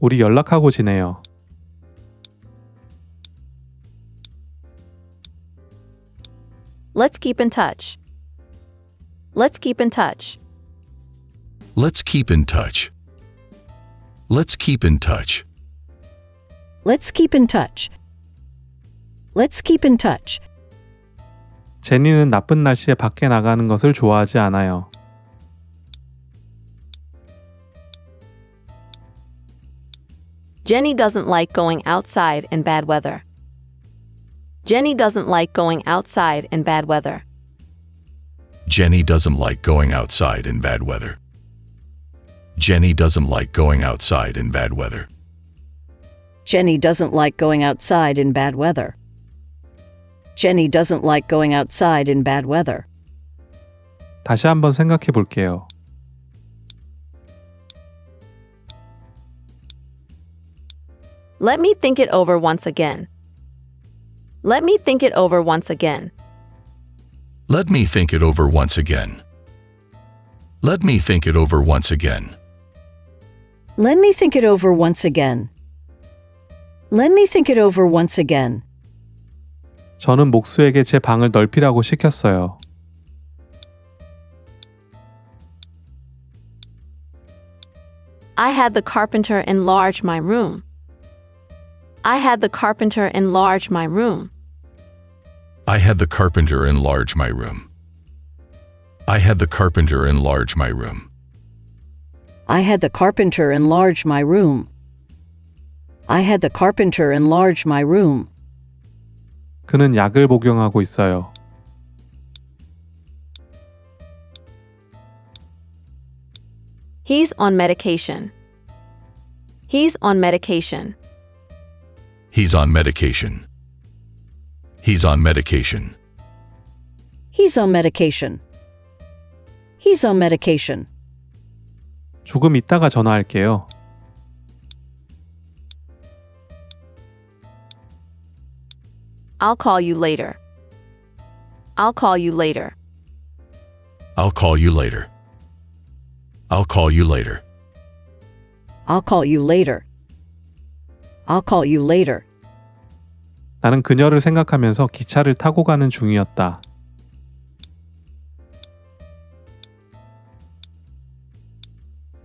우리 연락하고 지내요. Let's keep in touch. Let's keep in touch. Let's keep in touch. Let's keep in touch. Let's keep in touch. Let's keep in touch. 제니는 나쁜 날씨에 밖에 나가는 것을 좋아하지 않아요. Jenny doesn't like going outside in bad weather. Jenny doesn't like going outside in bad weather. Jenny doesn't like going outside in bad weather. Jenny doesn't like going outside in bad weather. Jenny doesn't like going outside in bad weather. Jenny doesn't like going outside in bad weather. 다시 한번 생각해 볼게요. Let me think it over once again. Let me think it over once again. Let me think it over once again. Let me think it over once again. Let me think it over once again. Let me think it over once again. 저는 목수에게 제 방을 넓히라고 시켰어요. I had the carpenter enlarge my room. I had the carpenter enlarge my room. I had the carpenter enlarge my room. I had the carpenter enlarge my room. I had the carpenter enlarge my room. I had the carpenter enlarge my room. 그는 약을 복용하고 있어요. He's on medication. He's on medication. He's on medication. He's on medication. He's on medication. He's on medication. 조금 있다가 전화할게요. I'll call you later. I'll call you later. I'll call you later. I'll call you later. I'll call you later. I'll call you later. 나는 그녀를 생각하면서 기차를 타고 가는 중이었다.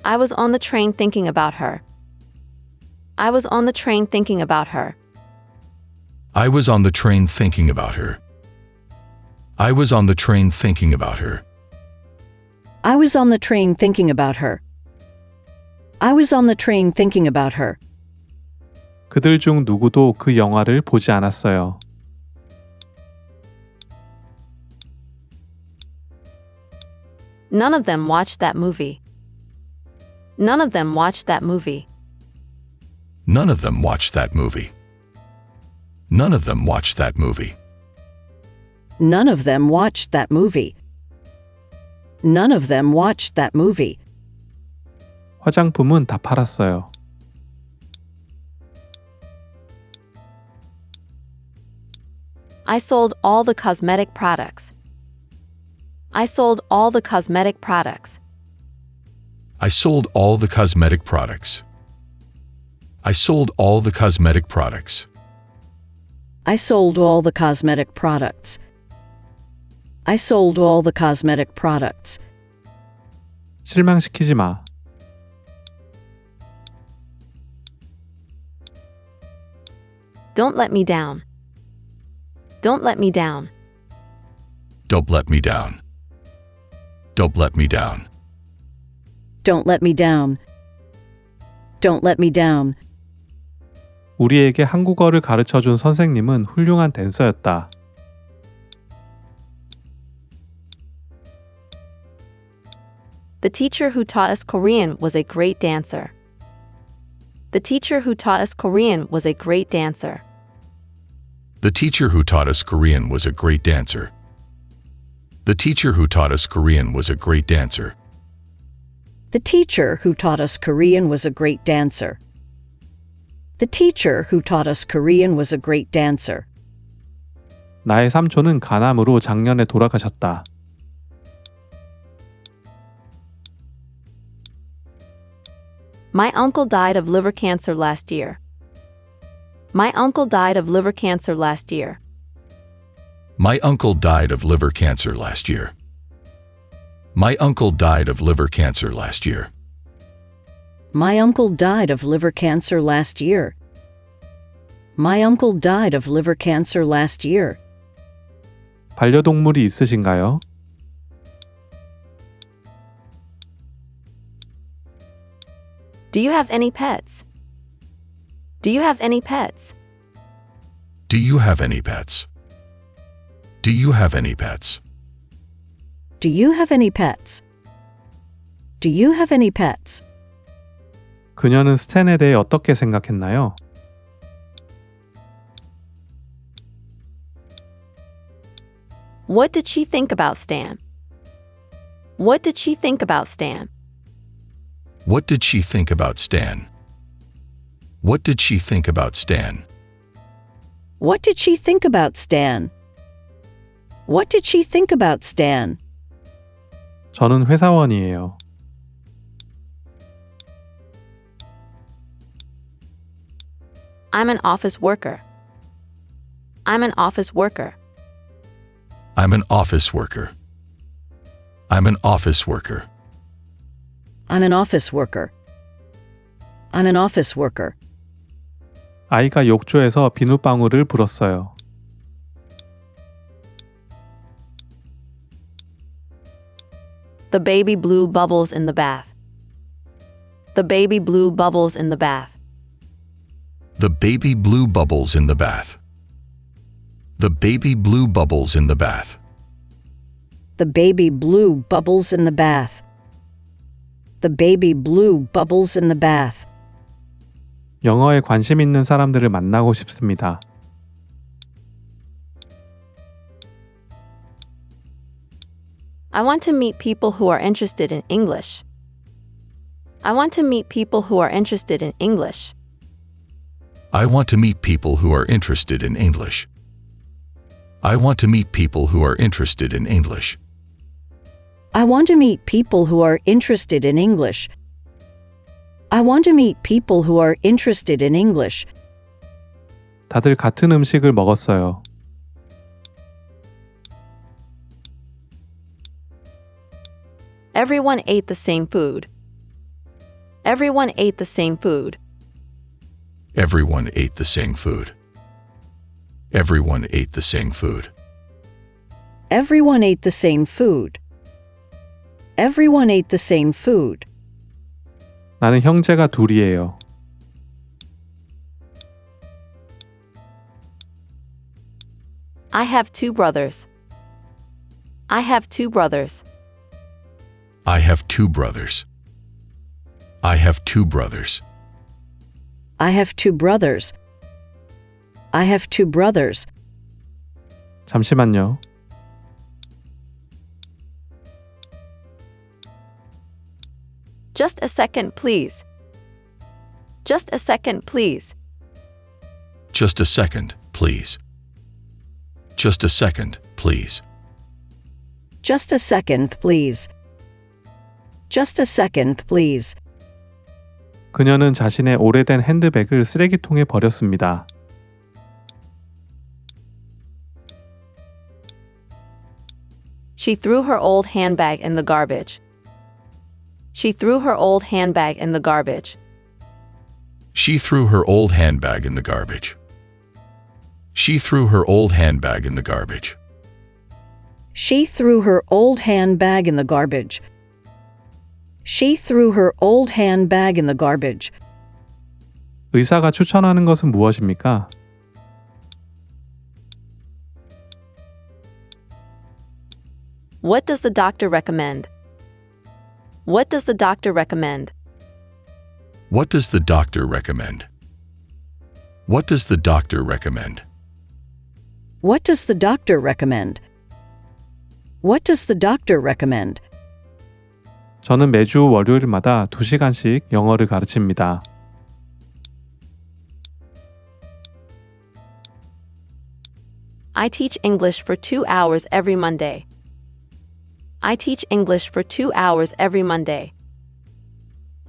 I was on the train thinking about her. I was on the train thinking about her. I was on the train thinking about her. I was on the train thinking about her. I was on the train thinking about her. I was on the train thinking about her. 그들 중 누구도 그 영화를 보지 않았어요. None of them watched that movie. None of them watched that movie. None of them watched that movie. None of them watched that movie. None of them watched that movie. None of them watched that movie. 화장품은 다 팔았어요. I sold all the cosmetic products. I sold all the cosmetic products. I sold all the cosmetic products. I sold all the cosmetic products. I sold all the cosmetic products. I sold all the cosmetic products. 실망시키지 마. Don't let me down. Don't let me down. Don't let me down. Don't let me down. Don't let me down. Don't let me down. 우리에게 한국어를 가르쳐준 선생님은 훌륭한 댄서였다. The teacher who taught us Korean was a great dancer. The teacher who taught us Korean was a great dancer. The teacher who taught us Korean was a great dancer. The teacher who taught us Korean was a great dancer. The teacher who taught us Korean was a great dancer. The teacher who taught us Korean was a great dancer. 나의 삼촌은 간암으로 작년에 돌아가셨다. My uncle died of liver cancer last year. My uncle died of liver cancer last year. My uncle died of liver cancer last year. My uncle died of liver cancer last year. My uncle died of liver cancer last year. My uncle died of liver cancer last year. 반려동물이 있으신가요? Do you have any pets? Do you have any pets? Do you have any pets? Do you have any pets? Do you have any pets? Do you have any pets? 그녀는 스탠에 대해 어떻게 생각했나요? What did she think about Stan? What did she think about Stan? What did she think about Stan? What did she think about Stan? What did she think about Stan? What did she think about Stan? 저는 회사원이에요. I'm an office worker. I'm an office worker. I'm an office worker. I'm an office worker. I'm an office worker. I'm an office worker. 아이가 욕조에서 비눗방울을 불었어요. The baby blew bubbles in the bath. The baby blew bubbles in the bath. The baby blew bubbles in the bath. The baby blew bubbles in the bath. The baby blew bubbles in the bath. The baby blew bubbles in the bath. 영어에 관심 있는 사람들을 만나고 싶습니다. I want to meet people who are interested in English. I want to meet people who are interested in English. I want to meet people who are interested in English. I want to meet people who are interested in English. I want to meet people who are interested in English. I want to meet people who are interested in English. 다들 같은 음식을 먹었어요. Everyone ate the same food. Everyone ate the same food. Everyone ate the same food. Everyone ate the same food. Everyone ate the same food. Everyone ate the same food. 나는 형제가 둘이에요. I have two brothers. I have two brothers. I have two brothers. I have two brothers. I have two brothers. I have two brothers. 잠시만요. Just a second, please. Just a second, please. Just a second, please. Just a second, please. Just a second, please. Just a second, please. 그녀는 자신의 오래된 핸드백을 쓰레기통에 버렸습니다. She threw her old handbag in the garbage. She threw her old handbag in the garbage. She threw her old handbag in the garbage. She threw her old handbag in the garbage. She threw her old handbag in the garbage. She threw her old handbag in the garbage. 의사가 추천하는 것은 무엇입니까? What does the doctor recommend? What does the doctor recommend? What does the doctor recommend? What does the doctor recommend? What does the doctor recommend? What does the doctor recommend? 저는 매주 월요일마다 2시간씩 영어를 가르칩니다. I teach English for 2 hours every Monday. I teach English for 2 hours every Monday.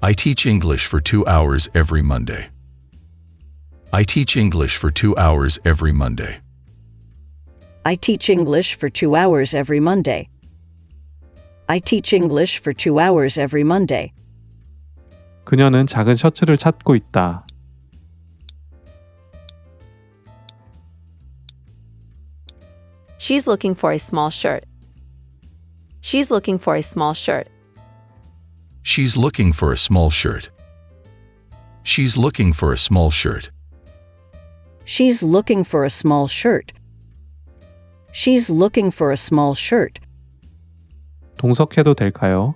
I teach English for 2 hours every Monday. I teach English for 2 hours every Monday. I teach English for 2 hours every Monday. I teach English for 2 hours every Monday. 그녀는 작은 셔츠를 찾고 있다. She's looking for a small shirt. She's looking for a small shirt. She's looking for a small shirt. She's looking for a small shirt. She's looking for a small shirt. She's looking for a small shirt. 동석해도 될까요?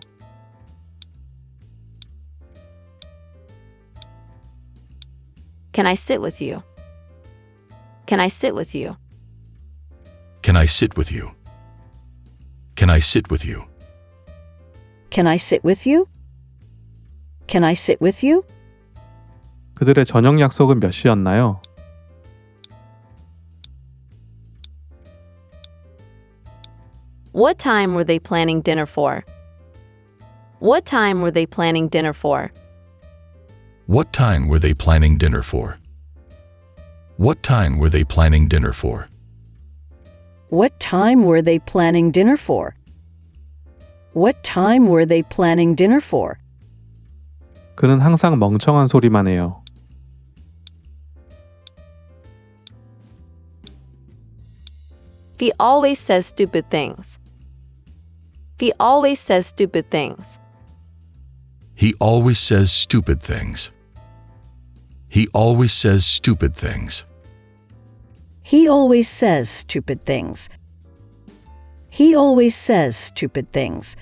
Can I sit with you? Can I sit with you? Can I sit with you? Can I sit with you? Can I sit with you? Can I sit with you? 그들의 저녁 약속은 몇 시였나요? What time were they planning dinner for? What time were they planning dinner for? What time were they planning dinner for? What time were they planning dinner for? What time were they planning dinner for? What time were they planning dinner for? 그는 항상 멍청한 소리만 해요. He always says stupid things. He always says stupid things. He always says stupid things. He always says stupid things. He always says stupid things. He always says stupid things.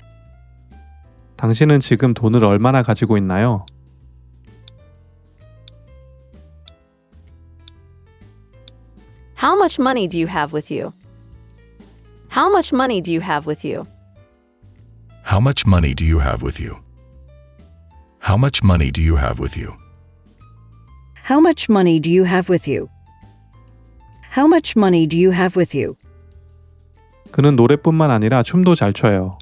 당신은 지금 돈을 얼마나 가지고 있나요? How much money do you have with you? How much money do you have with you? How much money do you have with you? How much money do you have with you? How much money do you have with you? How much money do you have with you? 그는 노래뿐만 아니라 춤도 잘 춰요.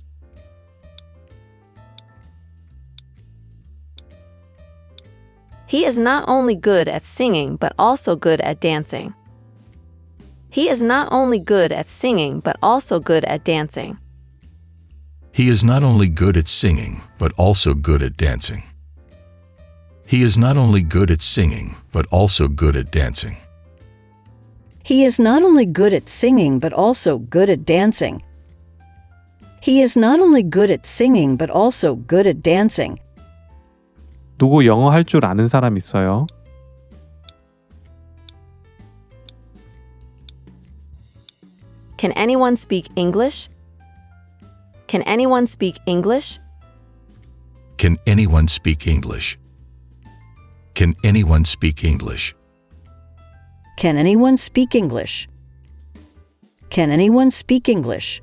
He is not only good at singing but also good at dancing. He is not only good at singing but also good at dancing. He is not only good at singing, but also good at dancing. He is not only good at singing, but also good at dancing. He is not only good at singing but also good at dancing. He is not only good at singing but also good at dancing. 누구 영어 할 줄 아는 사람 있어요? Can anyone speak English? Can anyone speak English? Can anyone speak English? Can anyone speak English? Can anyone speak English? Can anyone speak English?